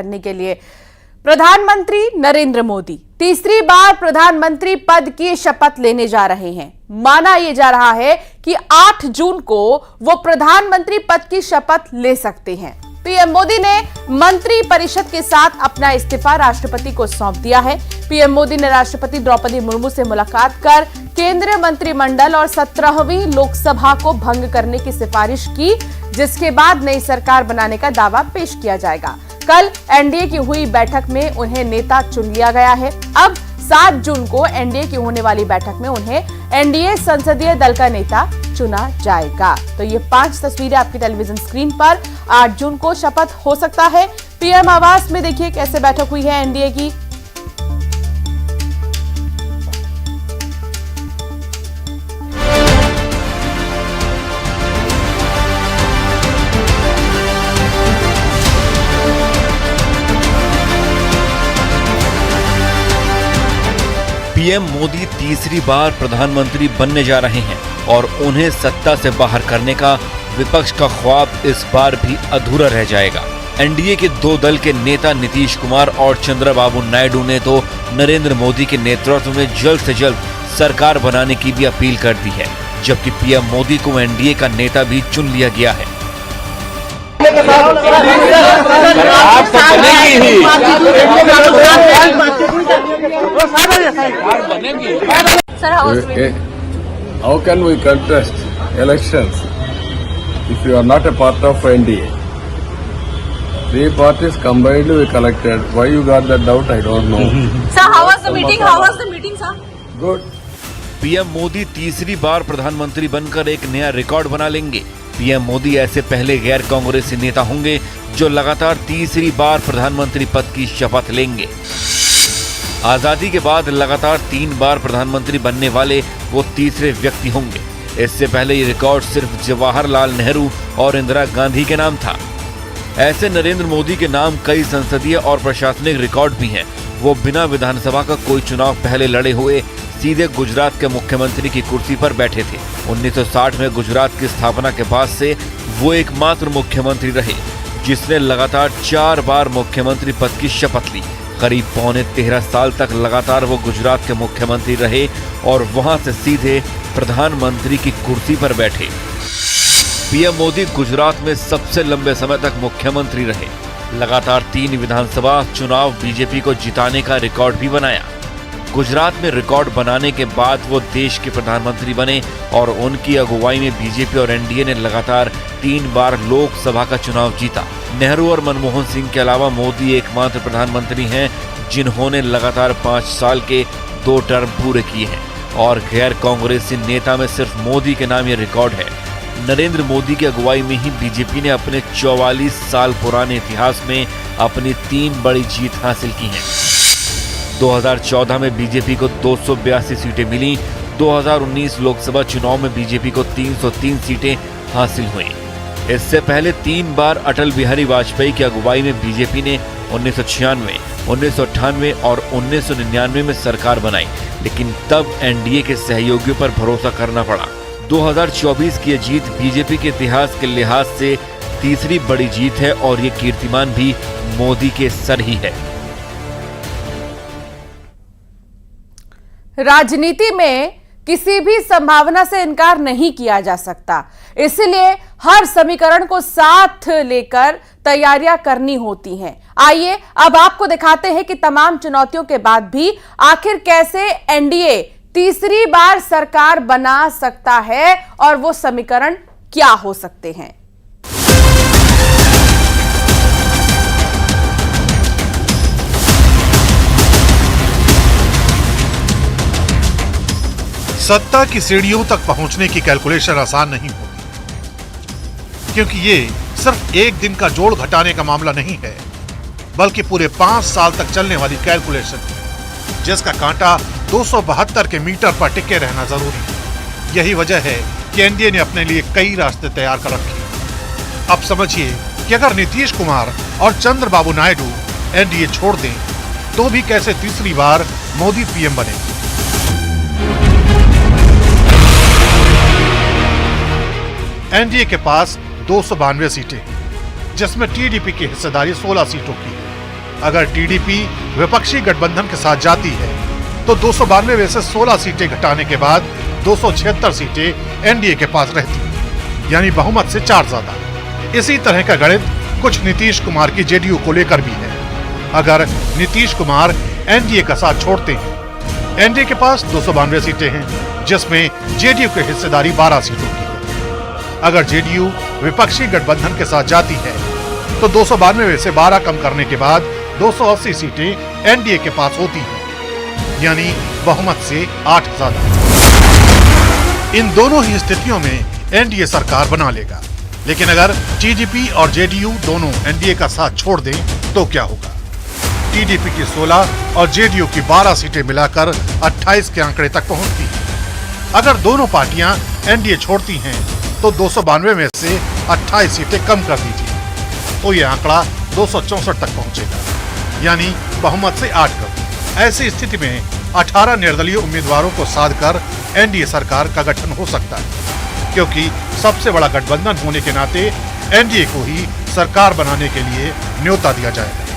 करने के लिए प्रधानमंत्री नरेंद्र मोदी तीसरी बार प्रधानमंत्री पद की शपथ लेने जा रहे हैं। माना यह जा रहा है कि 8 जून को वो प्रधानमंत्री पद की शपथ ले सकते हैं। पीएम मोदी ने मंत्री परिषद के साथ अपना इस्तीफा राष्ट्रपति को सौंप दिया है। पीएम मोदी ने राष्ट्रपति द्रौपदी मुर्मू से मुलाकात कर केंद्रीय मंत्रिमंडल और 17वीं लोकसभा को भंग करने की सिफारिश की, जिसके बाद नई सरकार बनाने का दावा पेश किया जाएगा। कल एनडीए की हुई बैठक में उन्हें नेता चुन लिया गया है। अब 7 जून को एनडीए की होने वाली बैठक में उन्हें एनडीए संसदीय दल का नेता चुना जाएगा। तो ये 5 तस्वीरें आपकी टेलीविजन स्क्रीन पर। 8 जून को शपथ हो सकता है। पीएम आवास में देखिए कैसे बैठक हुई है एनडीए की। पीएम मोदी तीसरी बार प्रधानमंत्री बनने जा रहे हैं और उन्हें सत्ता से बाहर करने का विपक्ष का ख्वाब इस बार भी अधूरा रह जाएगा। एनडीए के 2 दल के नेता नीतीश कुमार और चंद्रबाबू नायडू ने तो नरेंद्र मोदी के नेतृत्व में जल्द से जल्द सरकार बनाने की भी अपील कर दी है, जबकि पीएम मोदी को एनडीए का नेता भी चुन लिया गया है। How can we contest elections if you are not a part of NDA? 3 parties combined we collected. Why you got that doubt? I don't know. Sir, how was the meeting? How was the meeting, sir? Good. PM Modi तीसरी बार प्रधानमंत्री बनकर एक नया record बना लेंगे। PM Modi ऐसे पहले गैर कांग्रेसी नेता होंगे जो लगातार तीसरी बार प्रधानमंत्री पद की शपथ लेंगे। आजादी के बाद लगातार 3 बार प्रधानमंत्री बनने वाले वो तीसरे व्यक्ति होंगे। इससे पहले ये रिकॉर्ड सिर्फ जवाहरलाल नेहरू और इंदिरा गांधी के नाम था। ऐसे नरेंद्र मोदी के नाम कई संसदीय और प्रशासनिक रिकॉर्ड भी हैं। वो बिना विधानसभा का कोई चुनाव पहले लड़े हुए सीधे गुजरात के मुख्यमंत्री की कुर्सी पर बैठे थे। 1960 में गुजरात की स्थापना के बाद से वो एकमात्र मुख्यमंत्री रहे जिसने लगातार 4 बार मुख्यमंत्री पद की शपथ ली। करीब पौने 13 साल तक लगातार वो गुजरात के मुख्यमंत्री रहे और वहां से सीधे प्रधानमंत्री की कुर्सी पर बैठे। पीएम मोदी गुजरात में सबसे लंबे समय तक मुख्यमंत्री रहे। लगातार 3 विधानसभा चुनाव बीजेपी को जिताने का रिकॉर्ड भी बनाया। गुजरात में रिकॉर्ड बनाने के बाद वो देश के प्रधानमंत्री बने और उनकी अगुवाई में बीजेपी और एनडीए ने लगातार 3 बार लोकसभा का चुनाव जीता। नेहरू और मनमोहन सिंह के अलावा मोदी एकमात्र प्रधानमंत्री हैं जिन्होंने लगातार 5 साल के 2 टर्म पूरे किए हैं और गैर कांग्रेसी नेता में सिर्फ मोदी के नाम ये रिकॉर्ड है। नरेंद्र मोदी की अगुवाई में ही बीजेपी ने अपने 44 साल पुराने इतिहास में अपनी 3 बड़ी जीत हासिल की हैं। 2014 में बीजेपी को 282 सीटें मिली। 2019 लोकसभा चुनाव में बीजेपी को 303 सीटें हासिल हुई। इससे पहले 3 बार अटल बिहारी वाजपेयी की अगुवाई में बीजेपी ने 1996, 1998 और 1999 में सरकार बनाई, लेकिन तब एनडीए के सहयोगियों पर भरोसा करना पड़ा। 2024 की यह जीत बीजेपी के इतिहास के लिहाज से तीसरी बड़ी जीत है और ये कीर्तिमान भी मोदी के सर ही है। राजनीति में किसी भी संभावना से इनकार नहीं किया जा सकता, इसलिए हर समीकरण को साथ लेकर तैयारियां करनी होती हैं। आइए अब आपको दिखाते हैं कि तमाम चुनौतियों के बाद भी आखिर कैसे एनडीए तीसरी बार सरकार बना सकता है और वो समीकरण क्या हो सकते हैं। सत्ता की सीढ़ियों तक पहुंचने की कैलकुलेशन आसान नहीं होती, क्योंकि ये सिर्फ एक दिन का जोड़ घटाने का मामला नहीं है, बल्कि पूरे 5 साल तक चलने वाली कैलकुलेशन है, जिसका कांटा 272 के मीटर पर टिके रहना जरूरी है। यही वजह है कि एनडीए ने अपने लिए कई रास्ते तैयार कर रखे। अब समझिए कि अगर नीतीश कुमार और चंद्रबाबू नायडू एनडीए छोड़ दें तो भी कैसे तीसरी बार मोदी पीएम बने। एनडीए के पास 292 सीटें हैं, जिसमें टीडीपी की हिस्सेदारी 16 सीटों की है। अगर टीडीपी विपक्षी गठबंधन के साथ जाती है तो 292 में से 16 सीटें घटाने के बाद 276 सीटें एनडीए के पास रहती, यानी बहुमत से 4 ज्यादा। इसी तरह का गणित कुछ नीतीश कुमार की जेडीयू को लेकर भी है। अगर नीतीश कुमार एनडीए का साथ छोड़ते हैं, एनडीए के पास 292 सीटें हैं, जिसमें जेडीयू की हिस्सेदारी 12 सीटों की है। अगर जेडीयू विपक्षी गठबंधन के साथ जाती है तो 292 में से 12 कम करने के बाद 280 सीटें एनडीए के पास होती हैं, यानी बहुमत से 8 ज्यादा। इन दोनों ही स्थितियों में एनडीए सरकार बना लेगा। लेकिन अगर टीडीपी और जेडीयू दोनों एनडीए का साथ छोड़ दें तो क्या होगा? टीडीपी की 16 और जेडीयू की 12 सीटें मिलाकर 28 के आंकड़े तक पहुंचती हैं। अगर दोनों पार्टियां एनडीए छोड़ती हैं तो 292 में से 28 सीटें कम कर दीजिए तो यह आंकड़ा 264 तक पहुंचेगा, यानी बहुमत से 8 कम। ऐसी स्थिति में 18 निर्दलीय उम्मीदवारों को साध कर एनडीए सरकार का गठन हो सकता है, क्योंकि सबसे बड़ा गठबंधन होने के नाते एनडीए को ही सरकार बनाने के लिए न्योता दिया जाएगा।